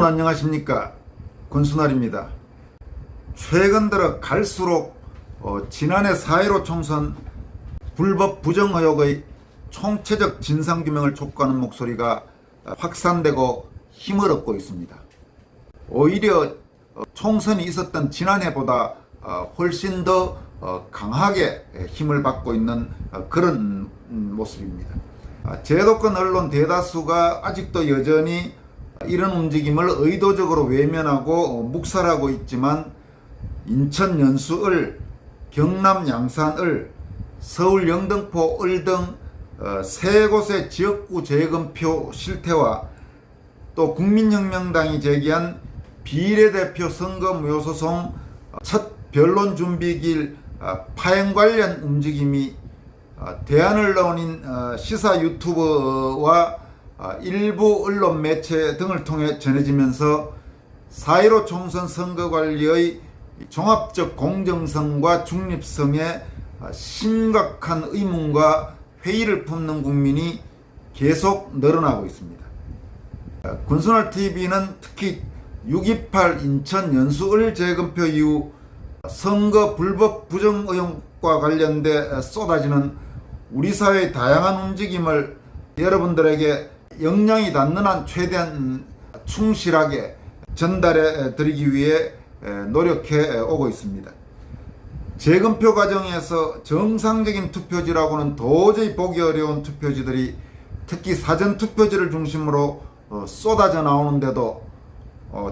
안녕하십니까, 권순알입니다. 최근 들어 갈수록 지난해 4.15 총선 불법 부정 의혹의 총체적 진상규명을 촉구하는 목소리가 확산되고 힘을 얻고 있습니다. 오히려 총선이 있었던 지난해보다 훨씬 더 강하게 힘을 받고 있는 그런 모습입니다. 제도권 언론 대다수가 아직도 여전히 이런 움직임을 의도적으로 외면하고 묵살하고 있지만 인천 연수을, 경남 양산을, 서울 영등포을 등 세 곳의 지역구 재검표 실태와 또 국민혁명당이 제기한 비례대표 선거무효소송 첫 변론 준비기일 파행 관련 움직임이 대한언론인 시사 유튜브와 일부 언론 매체 등을 통해 전해지면서 4.15 총선 선거관리의 종합적 공정성과 중립성에 심각한 의문과 회의를 품는 국민이 계속 늘어나고 있습니다. 권순알TV는 특히 6.28 인천 연수을 재검표 이후 선거 불법 부정 의혹과 관련돼 쏟아지는 우리 사회의 다양한 움직임을 여러분들에게 역량이 닿는 한 최대한 충실하게 전달해 드리기 위해 노력해 오고 있습니다. 재검표 과정에서 정상적인 투표지라고는 도저히 보기 어려운 투표지들이 특히 사전투표지를 중심으로 쏟아져 나오는데도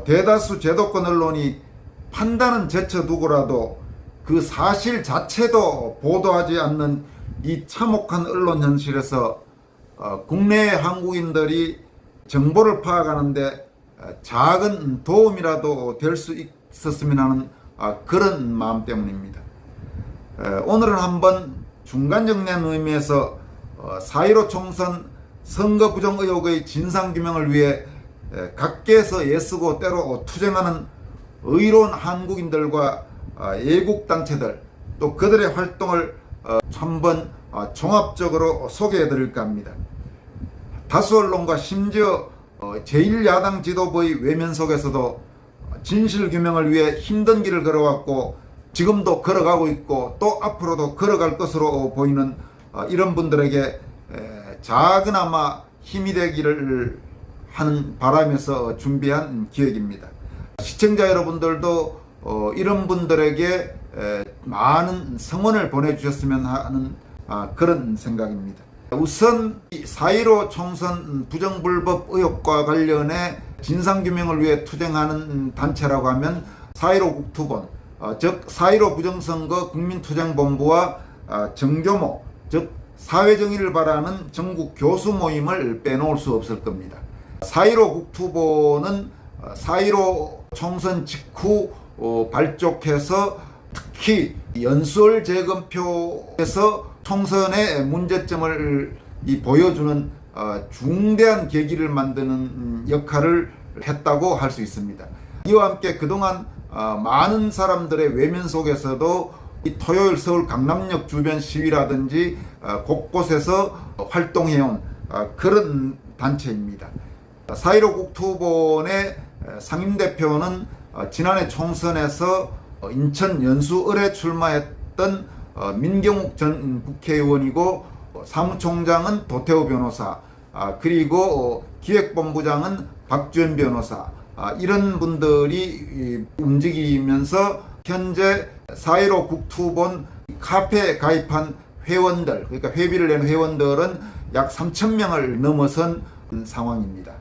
대다수 제도권 언론이 판단은 제쳐두고라도 그 사실 자체도 보도하지 않는 이 참혹한 언론 현실에서 국내의 한국인들이 정보를 파악하는데 작은 도움이라도 될 수 있었으면 하는 그런 마음 때문입니다. 오늘은 한번 중간정리한 의미에서 4.15 총선 선거 부정 의혹의 진상규명을 위해 각계에서 애쓰고 때로 투쟁하는 의로운 한국인들과 애국단체들 또 그들의 활동을 한번 종합적으로 소개해 드릴까 합니다. 다수 언론과 심지어 제1야당 지도부의 외면 속에서도 진실규명을 위해 힘든 길을 걸어왔고 지금도 걸어가고 있고 또 앞으로도 걸어갈 것으로 보이는 이런 분들에게 작은아마 힘이 되기를 하는 바람에서 준비한 기획입니다. 시청자 여러분들도 이런 분들에게 많은 성원을 보내주셨으면 하는 그런 생각입니다. 우선 4.15 총선 부정불법 의혹과 관련해 진상규명을 위해 투쟁하는 단체라고 하면 4.15 국투본, 즉 4.15 부정선거 국민투쟁본부와 정교모, 즉 사회정의를 바라는 전국 교수 모임을 빼놓을 수 없을 겁니다. 4.15 국투본은 4.15 총선 직후 발족해서 특히 연수을 재검표에서 총선의 문제점을 보여주는 중대한 계기를 만드는 역할을 했다고 할 수 있습니다. 이와 함께 그동안 많은 사람들의 외면 속에서도 이 토요일 서울 강남역 주변 시위라든지 곳곳에서 활동해온 그런 단체입니다. 4.15 국투본의 상임대표는 지난해 총선에서 인천 연수을에 출마했던 민경욱 전 국회의원이고 사무총장은 도태우 변호사, 그리고 기획본부장은 박주현 변호사, 이런 분들이 움직이면서 현재 4.15 국투본 카페에 가입한 회원들, 그러니까 회비를 낸 회원들은 약 3,000명을 넘어선 상황입니다.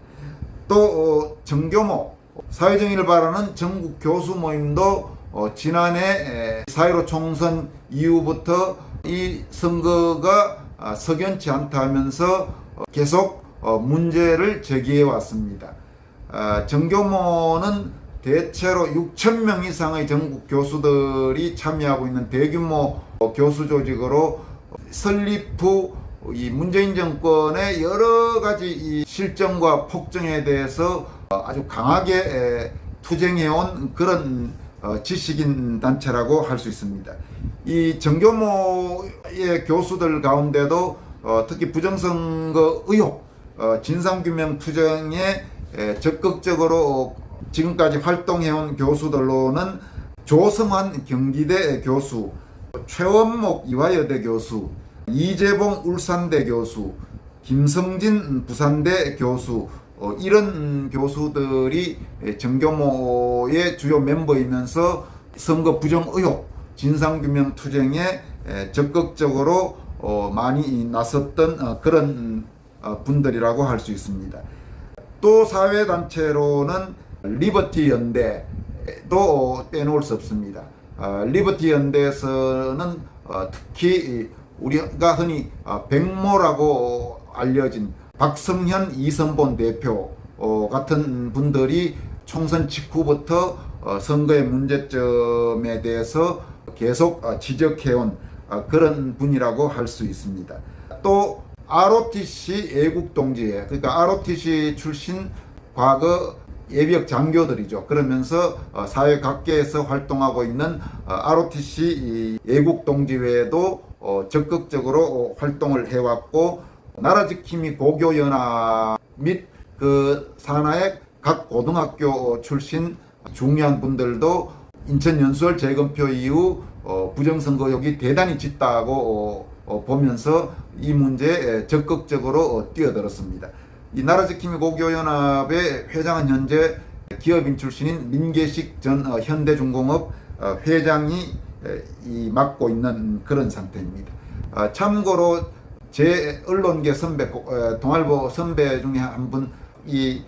또 정교모, 사회정의를 바라는 전국 교수 모임도 지난해 4.15 총선 이후부터 이 선거가 석연치 않다 하면서 계속 문제를 제기해 왔습니다. 정교모는 대체로 6,000명 이상의 전국 교수들이 참여하고 있는 대규모 교수 조직으로 설립 후 이 문재인 정권의 여러 가지 이 실정과 폭정에 대해서 아주 강하게 투쟁해온 그런 지식인 단체라고 할 수 있습니다. 이 정교모의 교수들 가운데도 특히 부정선거 의혹, 진상규명 투쟁에 적극적으로 지금까지 활동해온 교수들로는 조성환 경기대 교수, 최원목 이화여대 교수, 이재봉 울산대 교수, 김성진 부산대 교수, 이런 교수들이 정교모의 주요 멤버이면서 선거 부정 의혹, 진상규명 투쟁에 적극적으로 많이 나섰던 그런 분들이라고 할 수 있습니다. 또 사회단체로는 리버티 연대도 빼놓을 수 없습니다. 리버티 연대에서는 특히 우리가 흔히 백모라고 알려진 박성현, 이선본 대표 같은 분들이 총선 직후부터 선거의 문제점에 대해서 계속 지적해온 그런 분이라고 할 수 있습니다. 또 ROTC 애국동지회, 그러니까 ROTC 출신 과거 예비역 장교들이죠. 그러면서 사회 각계에서 활동하고 있는 ROTC 애국동지회도 적극적으로 활동을 해왔고, 나라지킴이 고교연합 및 그 산하의 각 고등학교 출신 중요한 분들도 인천 연수원 재검표 이후 부정선거 의혹이 대단히 짙다고 보면서 이 문제에 적극적으로 뛰어들었습니다. 이 나라지킴이 고교연합의 회장은 현재 기업인 출신인 민계식 전 현대중공업 회장이 맡고 있는 그런 상태입니다. 참고로 제 언론계 선배, 동아일보 선배 중에 한 분, 이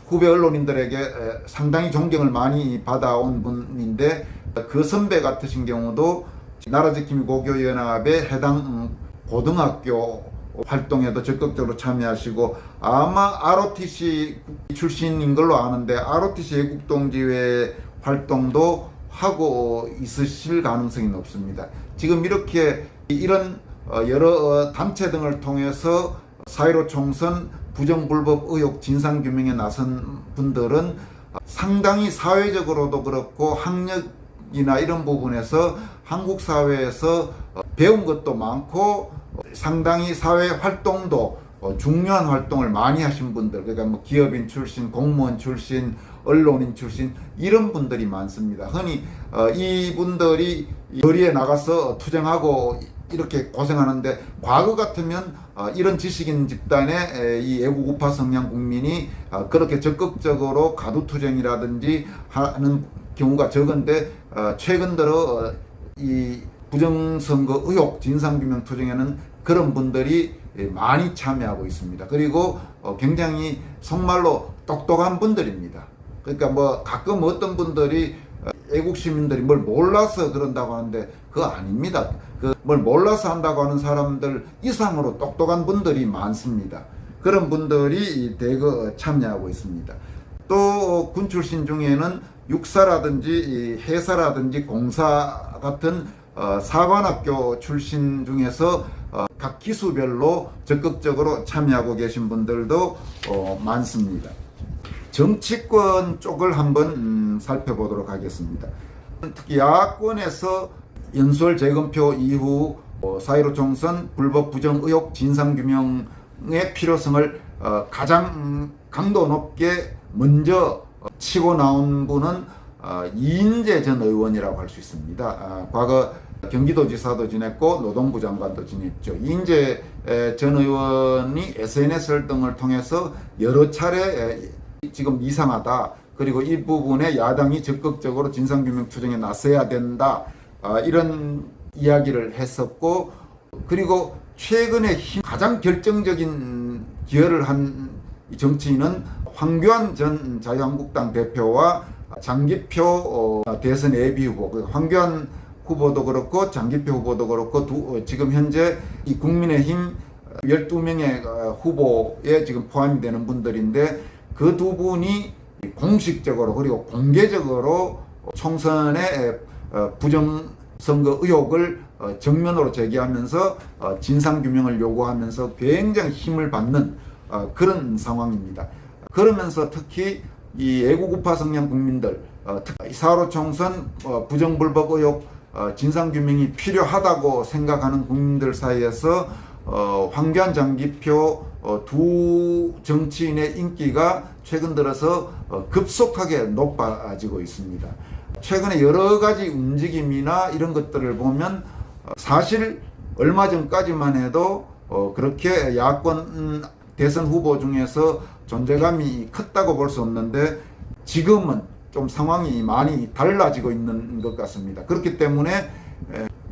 후배 언론인들에게 상당히 존경을 많이 받아온 분인데, 그 선배 같으신 경우도 나라지킴이 고교연합의 해당 고등학교 활동에도 적극적으로 참여하시고, 아마 ROTC 출신인 걸로 아는데 ROTC 애국동지회 활동도 하고 있으실 가능성이 높습니다. 지금 이렇게 이런 여러 단체 등을 통해서 4.15 총선 부정불법 의혹 진상규명에 나선 분들은 상당히 사회적으로도 그렇고 학력이나 이런 부분에서 한국 사회에서 배운 것도 많고 상당히 사회 활동도 중요한 활동을 많이 하신 분들, 그러니까 뭐 기업인 출신, 공무원 출신, 언론인 출신, 이런 분들이 많습니다. 흔히 이분들이 거리에 나가서 투쟁하고 이렇게 고생하는데, 과거 같으면 이런 지식인 집단의 이 애국우파 성향 국민이 그렇게 적극적으로 가두투쟁이라든지 하는 경우가 적은데, 최근 들어 이 부정선거 의혹 진상규명 투쟁에는 그런 분들이 많이 참여하고 있습니다. 그리고 굉장히 정말로 똑똑한 분들입니다. 그러니까 뭐 가끔 어떤 분들이 애국 시민들이 뭘 몰라서 그런다고 하는데 그거 아닙니다. 뭘 몰라서 한다고 하는 사람들 이상으로 똑똑한 분들이 많습니다. 그런 분들이 대거 참여하고 있습니다. 또 군 출신 중에는 육사라든지 해사라든지 공사 같은 사관학교 출신 중에서 각 기수별로 적극적으로 참여하고 계신 분들도 많습니다. 정치권 쪽을 한번 살펴보도록 하겠습니다. 특히 야권에서 연수원 재검표 이후 4.15 총선 불법 부정 의혹 진상규명의 필요성을 가장 강도 높게 먼저 치고 나온 분은 이인재 전 의원이라고 할 수 있습니다. 과거 경기도지사도 지냈고 노동부 장관도 지냈죠. 이인재 전 의원이 SNS 등을 통해서 여러 차례 지금 이상하다, 그리고 이 부분에 야당이 적극적으로 진상규명 투쟁에 나서야 된다, 이런 이야기를 했었고, 그리고 최근에 가장 결정적인 기여를 한 정치인은 황교안 전 자유한국당 대표와 장기표 대선 예비후보, 황교안 후보도 그렇고 장기표 후보도 그렇고 지금 현재 이 국민의힘 12명의 후보에 지금 포함이 되는 분들인데, 그 두 분이 공식적으로 그리고 공개적으로 총선의 부정선거 의혹을 정면으로 제기하면서 진상규명을 요구하면서 굉장히 힘을 받는 그런 상황입니다. 그러면서 특히 이 애국우파 성향 국민들, 특히 4.15 총선 부정불법 의혹 진상규명이 필요하다고 생각하는 국민들 사이에서 황교안 장기표 두 정치인의 인기가 최근 들어서 급속하게 높아지고 있습니다. 최근에 여러 가지 움직임이나 이런 것들을 보면 사실 얼마 전까지만 해도 그렇게 야권 대선 후보 중에서 존재감이 컸다고 볼 수 없는데 지금은 좀 상황이 많이 달라지고 있는 것 같습니다. 그렇기 때문에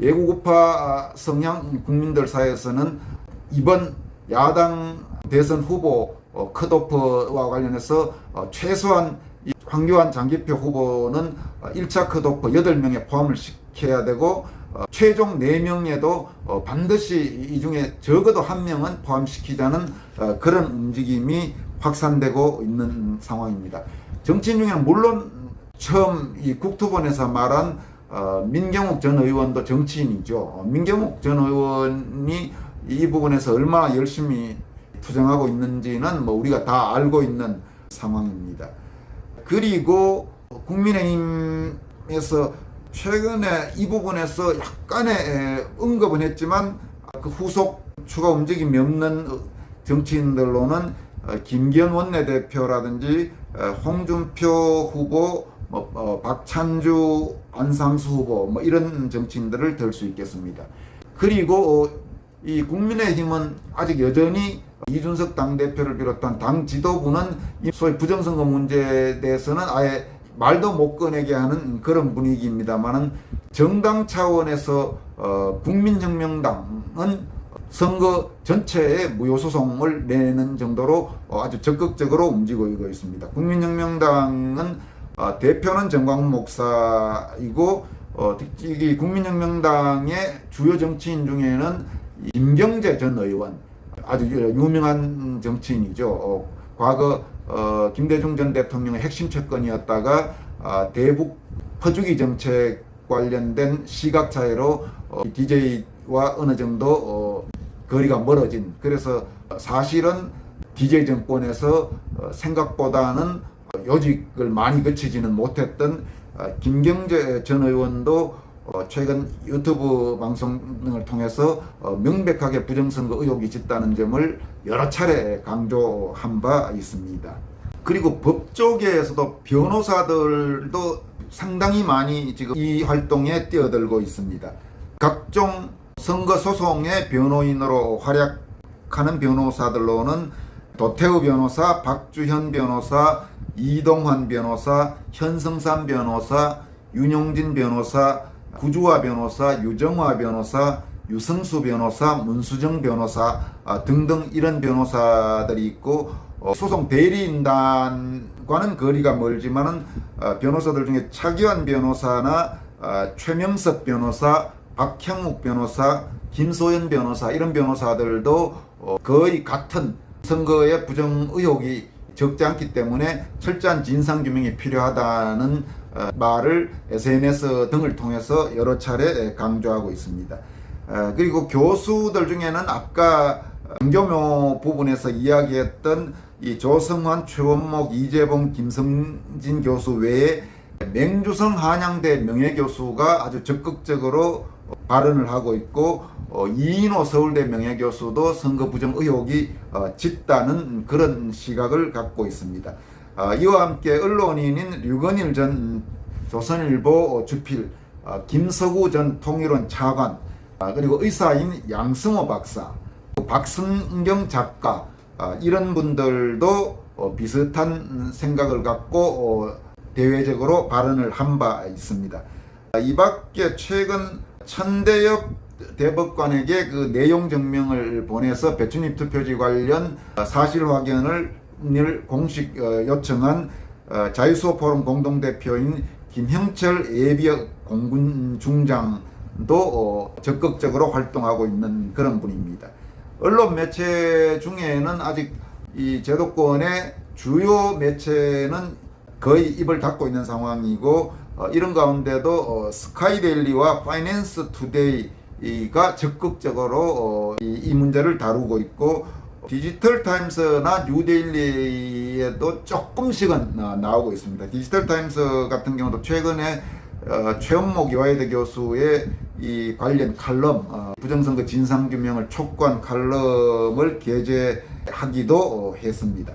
예고우파 성향 국민들 사이에서는 이번 야당 대선 후보 컷오프와 관련해서 최소한 황교안 장기표 후보는 1차 컷오프 8명에 포함을 시켜야 되고 최종 4명에도 반드시 이 중에 적어도 1명은 포함시키자는 그런 움직임이 확산되고 있는 상황입니다. 정치인 중에는 물론 처음 이 국토본에서 말한 민경욱 전 의원도 정치인이죠. 민경욱 전 의원이 이 부분에서 얼마나 열심히 투쟁하고 있는지는 우리가 다 알고 있는 상황입니다. 그리고 국민의힘에서 최근에 이 부분에서 약간의 언급은 했지만 그 후속 추가 움직임이 없는 정치인들로는 김기현 원내대표라든지 홍준표 후보, 박찬주, 안상수 후보 이런 정치인들을 들 수 있겠습니다. 그리고 이 국민의힘은 아직 여전히 이준석 당대표를 비롯한 당 지도부는 소위 부정선거 문제에 대해서는 아예 말도 못 꺼내게 하는 그런 분위기입니다만은 정당 차원에서 국민혁명당은 선거 전체에 무효소송을 내는 정도로 아주 적극적으로 움직이고 있습니다. 국민혁명당은 대표는 정광훈 목사이고 특히 국민혁명당의 주요 정치인 중에는 김경재 전 의원 아주 유명한 정치인이죠. 과거 김대중 전 대통령의 핵심 채권이었다가 대북 퍼주기 정책 관련된 시각 차이로 DJ와 어느 정도 거리가 멀어진, 그래서 사실은 DJ 정권에서 생각보다는 요직을 많이 거치지는 못했던 김경재 전 의원도 최근 유튜브 방송 등을 통해서 명백하게 부정선거 의혹이 짙다는 점을 여러 차례 강조한 바 있습니다. 그리고 법조계에서도 변호사들도 상당히 많이 지금 이 활동에 뛰어들고 있습니다. 각종 선거 소송의 변호인으로 활약하는 변호사들로는 도태우 변호사, 박주현 변호사, 이동환 변호사, 현성삼 변호사, 윤용진 변호사, 구주화 변호사, 유정화 변호사, 유승수 변호사, 문수정 변호사 등등 이런 변호사들이 있고 소송 대리인단과는 거리가 멀지만은 변호사들 중에 차기환 변호사나 최명석 변호사, 박형욱 변호사, 김소연 변호사 이런 변호사들도 거의 같은 선거의 부정 의혹이 적지 않기 때문에 철저한 진상규명이 필요하다는 말을 SNS 등을 통해서 여러 차례 강조하고 있습니다. 그리고 교수들 중에는 아까 정교묘 부분에서 이야기했던 이 조성환, 최원목, 이재봉, 김성진 교수 외에 맹주성 한양대 명예교수가 아주 적극적으로 발언을 하고 있고 이인호 서울대 명예교수도 선거 부정 의혹이 짙다는 그런 시각을 갖고 있습니다. 이와 함께 언론인인 류건일 전 조선일보 주필, 김서구 전 통일원 차관, 그리고 의사인 양승호 박사, 박승경 작가 이런 분들도 비슷한 생각을 갖고 대외적으로 발언을 한 바 있습니다. 이 밖에 최근 천대엽 대법관에게 그 내용 증명을 보내서 배춧잎 투표지 관련 사실 확인을 공식 요청한 자유수호 포럼 공동대표인 김형철 예비역 공군 중장도 적극적으로 활동하고 있는 그런 분입니다. 언론 매체 중에는 아직 이 제도권의 주요 매체는 거의 입을 닫고 있는 상황이고 이런 가운데도 스카이데일리와 파이낸스 투데이가 적극적으로 이 문제를 다루고 있고 디지털 타임스나 뉴데일리에도 조금씩은 나오고 있습니다. 디지털 타임스 같은 경우도 최근에 최원목 이화여대 교수의 이 관련 칼럼 부정선거 진상규명을 촉구한 칼럼을 게재하기도 했습니다.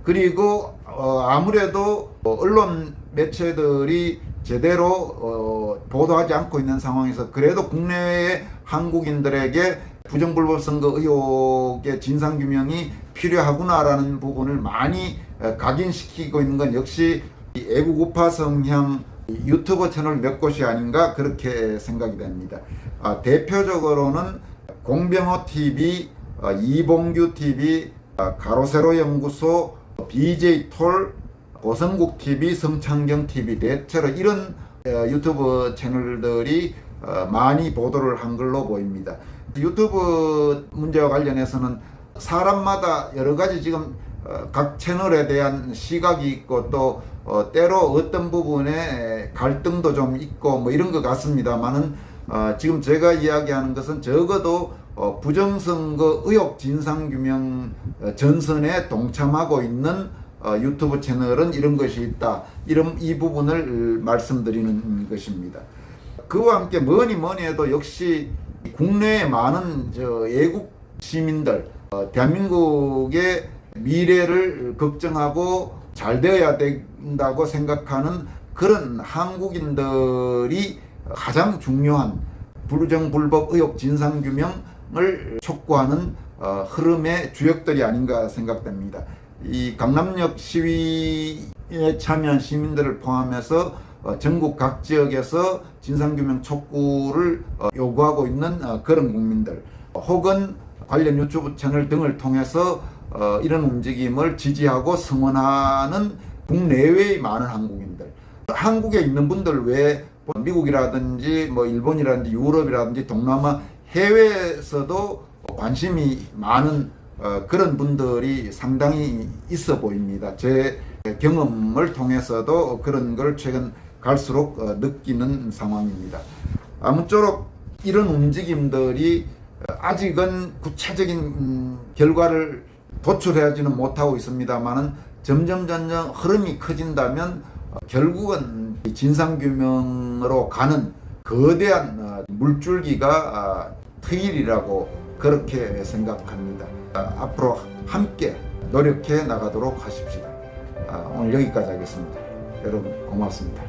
그리고 아무래도 언론 매체들이 제대로 보도하지 않고 있는 상황에서 그래도 국내외의 한국인들에게 부정불법 선거 의혹의 진상규명이 필요하구나라는 부분을 많이 각인시키고 있는 건 역시 애국 우파 성향 유튜버 채널 몇 곳이 아닌가 그렇게 생각이 됩니다. 대표적으로는 공병호 TV, 이봉규 TV, 가로세로 연구소, BJ 톨, 고성국 TV, 성창경 TV 대체로 이런 유튜브 채널들이 많이 보도를 한 걸로 보입니다. 유튜브 문제와 관련해서는 사람마다 여러 가지 지금 각 채널에 대한 시각이 있고 또 때로 어떤 부분에 갈등도 좀 있고 뭐 이런 것 같습니다만은 지금 제가 이야기하는 것은 적어도 부정선거 의혹 진상규명 전선에 동참하고 있는 유튜브 채널은 이런 것이 있다. 이 부분을 말씀드리는 것입니다. 그와 함께 뭐니 해도 역시 국내에 많은 애국 시민들, 대한민국의 미래를 걱정하고 잘 되어야 된다고 생각하는 그런 한국인들이 가장 중요한 부정불법 의혹 진상규명을 촉구하는 흐름의 주역들이 아닌가 생각됩니다. 이 강남역 시위에 참여한 시민들을 포함해서 전국 각 지역에서 진상규명 촉구를 요구하고 있는 그런 국민들 혹은 관련 유튜브 채널 등을 통해서 이런 움직임을 지지하고 성원하는 국내외의 많은 한국인들, 한국에 있는 분들 외에 미국이라든지 뭐 일본이라든지 유럽이라든지 동남아 해외에서도 관심이 많은 그런 분들이 상당히 있어 보입니다. 제 경험을 통해서도 그런 걸 최근 갈수록 느끼는 상황입니다. 아무쪼록 이런 움직임들이 아직은 구체적인 결과를 도출하지는 못하고 있습니다만은 점점 흐름이 커진다면 결국은 진상규명으로 가는 거대한 물줄기가 트일이라고 그렇게 생각합니다. 앞으로 함께 노력해 나가도록 하십시다. 오늘 여기까지 하겠습니다. 여러분 고맙습니다.